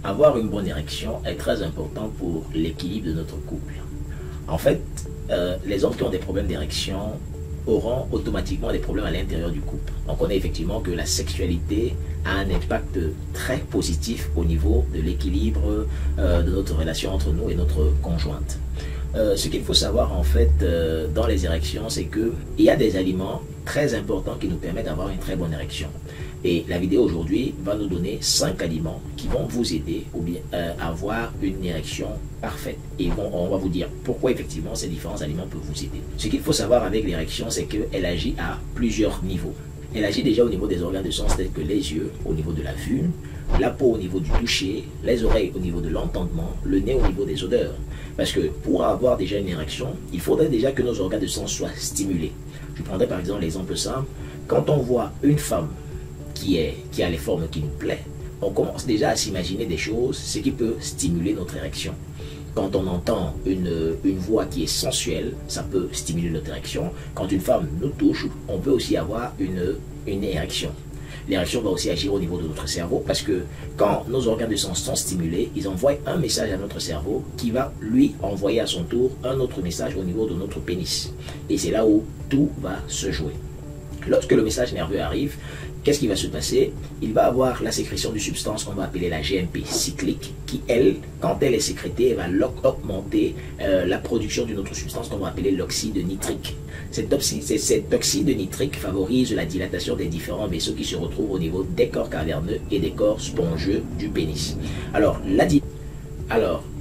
avoir une bonne érection est très important pour l'équilibre de notre couple. En fait, les hommes qui ont des problèmes d'érection auront automatiquement des problèmes à l'intérieur du couple. On connaît effectivement que la sexualité a un impact très positif au niveau de l'équilibre de notre relation entre nous et notre conjointe. Ce qu'il faut savoir en fait dans les érections, c'est qu'il y a des aliments très importants qui nous permettent d'avoir une très bonne érection. Et la vidéo aujourd'hui va nous donner 5 aliments qui vont vous aider ou bien à avoir une érection parfaite. Et on va vous dire pourquoi effectivement ces différents aliments peuvent vous aider. Ce qu'il faut savoir avec l'érection, c'est qu'elle agit à plusieurs niveaux. Elle agit déjà au niveau des organes de sens tels que les yeux, au niveau de la vue, la peau au niveau du toucher, les oreilles au niveau de l'entendement, le nez au niveau des odeurs. Parce que pour avoir déjà une érection, il faudrait déjà que nos organes de sens soient stimulés. Je prendrai par exemple l'exemple simple. Quand on voit une femme qui a les formes qui nous plaisent, on commence déjà à s'imaginer des choses, ce qui peut stimuler notre érection. Quand on entend une voix qui est sensuelle, ça peut stimuler notre érection. Quand une femme nous touche, on peut aussi avoir une érection. L'érection va aussi agir au niveau de notre cerveau parce que quand nos organes de sens sont stimulés, ils envoient un message à notre cerveau qui va lui envoyer à son tour un autre message au niveau de notre pénis. Et c'est là où tout va se jouer. Lorsque le message nerveux arrive, qu'est-ce qui va se passer? Il va avoir la sécrétion d'une substance qu'on va appeler la GMP cyclique qui, elle, quand elle est sécrétée, elle va augmenter la production d'une autre substance qu'on va appeler l'oxyde nitrique. Cet oxyde nitrique favorise la dilatation des différents vaisseaux qui se retrouvent au niveau des corps caverneux et des corps spongieux du pénis. Alors,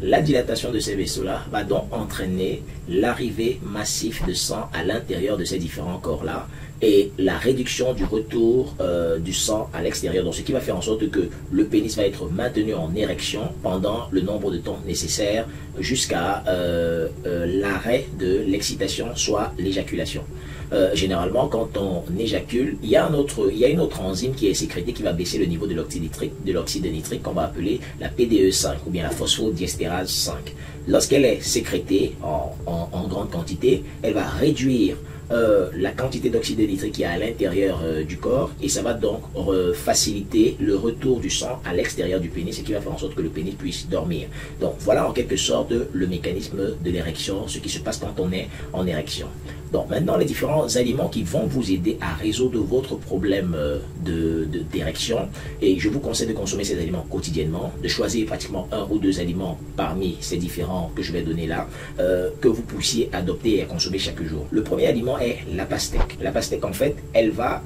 la dilatation de ces vaisseaux-là va donc entraîner l'arrivée massive de sang à l'intérieur de ces différents corps-là et la réduction du retour du sang à l'extérieur. Donc, ce qui va faire en sorte que le pénis va être maintenu en érection pendant le nombre de temps nécessaire jusqu'à l'arrêt de l'excitation, soit l'éjaculation. Généralement, quand on éjacule, il y a une autre enzyme qui est sécrétée qui va baisser le niveau de l'oxyde nitrique qu'on va appeler la PDE5 ou bien la phosphodiesterase 5. Lorsqu'elle est sécrétée en grande quantité, elle va réduire la quantité d'oxyde nitrique qui est à l'intérieur du corps et ça va donc faciliter le retour du sang à l'extérieur du pénis, ce qui va faire en sorte que le pénis puisse dormir. Donc voilà en quelque sorte le mécanisme de l'érection, ce qui se passe quand on est en érection. Donc maintenant les différents aliments qui vont vous aider à résoudre votre problème d'érection, et je vous conseille de consommer ces aliments quotidiennement, de choisir pratiquement 1 ou 2 aliments parmi ces différents que je vais donner là, que vous puissiez adopter et consommer chaque jour. Le premier aliment est la pastèque. La pastèque en fait, elle va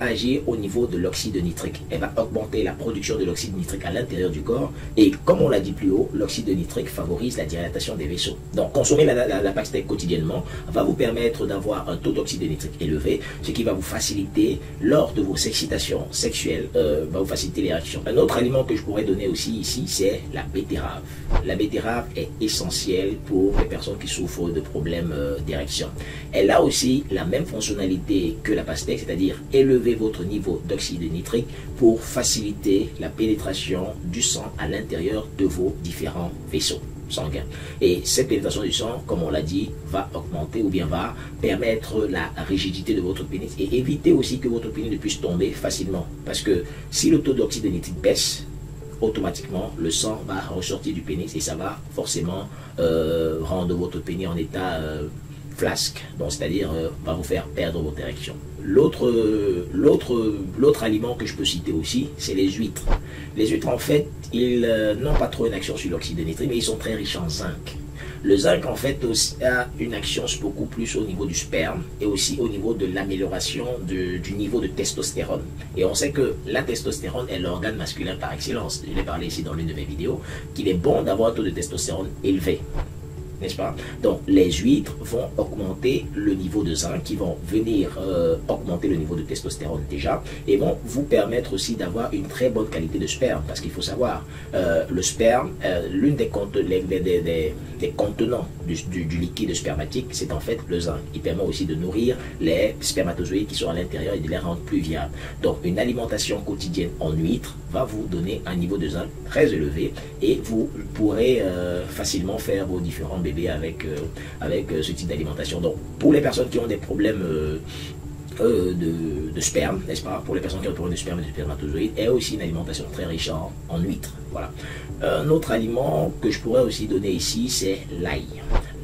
agir au niveau de l'oxyde nitrique. Elle va augmenter la production de l'oxyde nitrique à l'intérieur du corps et comme on l'a dit plus haut, l'oxyde nitrique favorise la dilatation des vaisseaux. Donc consommer la pastèque quotidiennement va vous permettre d'avoir un taux d'oxyde nitrique élevé, ce qui va vous faciliter lors de vos excitations sexuelles, va vous faciliter l'érection. Un autre aliment que je pourrais donner aussi ici, c'est la betterave. La betterave est essentielle pour les personnes qui souffrent de problèmes d'érection. Elle a aussi la même fonctionnalité que la pastèque, c'est-à-dire élever votre niveau d'oxyde nitrique pour faciliter la pénétration du sang à l'intérieur de vos différents vaisseaux sanguins. Et cette pénétration du sang, comme on l'a dit, va augmenter ou bien va permettre la rigidité de votre pénis et éviter aussi que votre pénis ne puisse tomber facilement. Parce que si le taux d'oxyde nitrique baisse, automatiquement le sang va ressortir du pénis et ça va forcément rendre votre pénis en état flasque, donc c'est-à-dire va vous faire perdre votre érection. L'autre aliment que je peux citer aussi, c'est les huîtres. Les huîtres, en fait, ils n'ont pas trop une action sur l'oxyde nitrique, mais ils sont très riches en zinc. Le zinc, en fait, aussi, a une action beaucoup plus au niveau du sperme et aussi au niveau de l'amélioration du niveau de testostérone. Et on sait que la testostérone est l'organe masculin par excellence. Je l'ai parlé ici dans l'une de mes vidéos, qu'il est bon d'avoir un taux de testostérone élevé. N'est-ce pas? Donc les huîtres vont augmenter le niveau de zinc, qui vont venir augmenter le niveau de testostérone déjà, et vont vous permettre aussi d'avoir une très bonne qualité de sperme, parce qu'il faut savoir, le sperme, l'une des contenants du liquide spermatique, c'est en fait le zinc. Il permet aussi de nourrir les spermatozoïdes qui sont à l'intérieur et de les rendre plus viables. Donc une alimentation quotidienne en huîtres va vous donner un niveau de zinc très élevé, et vous pourrez facilement faire vos différents bébés avec ce type d'alimentation. Donc pour les personnes qui ont des problèmes de sperme, n'est-ce pas, pour les personnes qui ont des problèmes de sperme et de spermatozoïdes, et aussi une alimentation très riche en huîtres. Voilà. Un autre aliment que je pourrais aussi donner ici, c'est l'ail.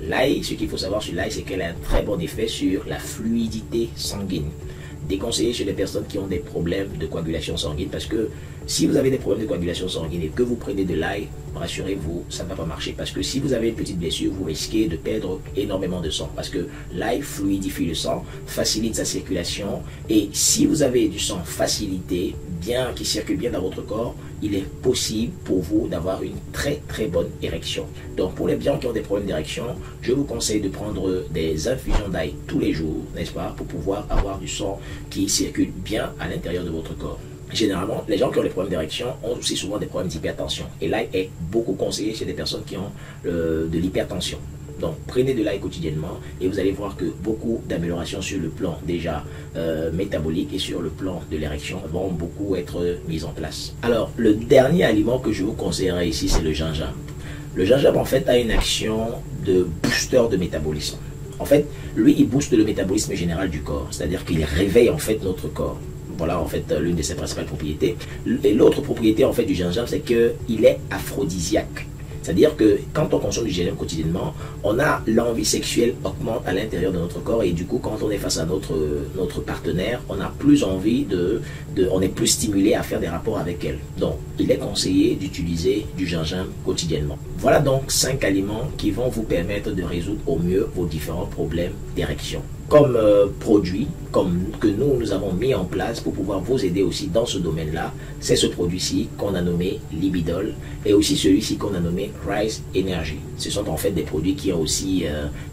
L'ail, ce qu'il faut savoir sur l'ail, c'est qu'elle a un très bon effet sur la fluidité sanguine. Déconseillé chez les personnes qui ont des problèmes de coagulation sanguine, parce que si vous avez des problèmes de coagulation sanguine et que vous prenez de l'ail, rassurez-vous, ça ne va pas marcher, parce que si vous avez une petite blessure, vous risquez de perdre énormément de sang, parce que l'ail fluidifie le sang, facilite sa circulation, et si vous avez du sang facilité, bien qui circule bien dans votre corps, il est possible pour vous d'avoir une très très bonne érection. Donc pour les gens qui ont des problèmes d'érection, je vous conseille de prendre des infusions d'ail tous les jours, n'est-ce pas, pour pouvoir avoir du sang qui circule bien à l'intérieur de votre corps. Généralement, les gens qui ont des problèmes d'érection ont aussi souvent des problèmes d'hypertension. Et l'ail est beaucoup conseillé chez des personnes qui ont de l'hypertension. Donc, prenez de l'ail quotidiennement et vous allez voir que beaucoup d'améliorations sur le plan déjà métabolique et sur le plan de l'érection vont beaucoup être mises en place. Alors, le dernier aliment que je vous conseillerais ici, c'est le gingembre. Le gingembre, en fait, a une action de booster de métabolisme. En fait, lui, il booste le métabolisme général du corps, c'est-à-dire qu'il réveille en fait notre corps. Voilà en fait l'une de ses principales propriétés. Et l'autre propriété en fait du gingembre, c'est qu'il est aphrodisiaque. C'est-à-dire que quand on consomme du gingembre quotidiennement, on a l'envie sexuelle augmente à l'intérieur de notre corps et du coup quand on est face à notre partenaire, on a plus envie on est plus stimulé à faire des rapports avec elle. Donc il est conseillé d'utiliser du gingembre quotidiennement. Voilà donc 5 aliments qui vont vous permettre de résoudre au mieux vos différents problèmes d'érection. Comme produit, que nous avons mis en place pour pouvoir vous aider aussi dans ce domaine-là, c'est ce produit-ci qu'on a nommé Libidol et aussi celui-ci qu'on a nommé Rise Energy. Ce sont en fait des produits qui ont aussi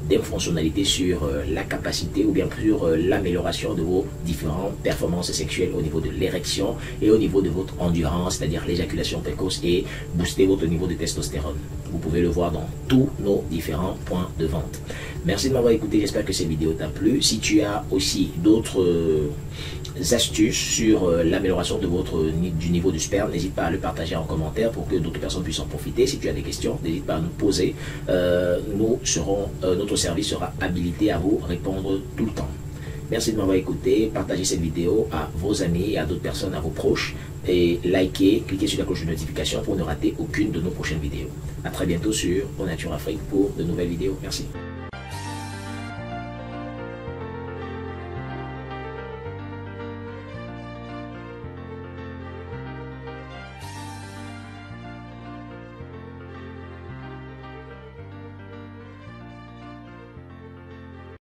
des fonctionnalités sur la capacité ou bien sur l'amélioration de vos différentes performances sexuelles au niveau de l'érection et au niveau de votre endurance, c'est-à-dire l'éjaculation précoce et booster votre niveau de testostérone. Vous pouvez le voir dans tous nos différents points de vente. Merci de m'avoir écouté, j'espère que cette vidéo t'a plu. Si tu as aussi d'autres astuces sur l'amélioration du niveau du sperme, n'hésite pas à le partager en commentaire pour que d'autres personnes puissent en profiter. Si tu as des questions, n'hésite pas à nous poser. Notre service sera habilité à vous répondre tout le temps. Merci de m'avoir écouté, partagez cette vidéo à vos amis et à d'autres personnes, à vos proches. Et likez, cliquez sur la cloche de notification pour ne rater aucune de nos prochaines vidéos. A très bientôt sur Nature Afrique pour de nouvelles vidéos. Merci.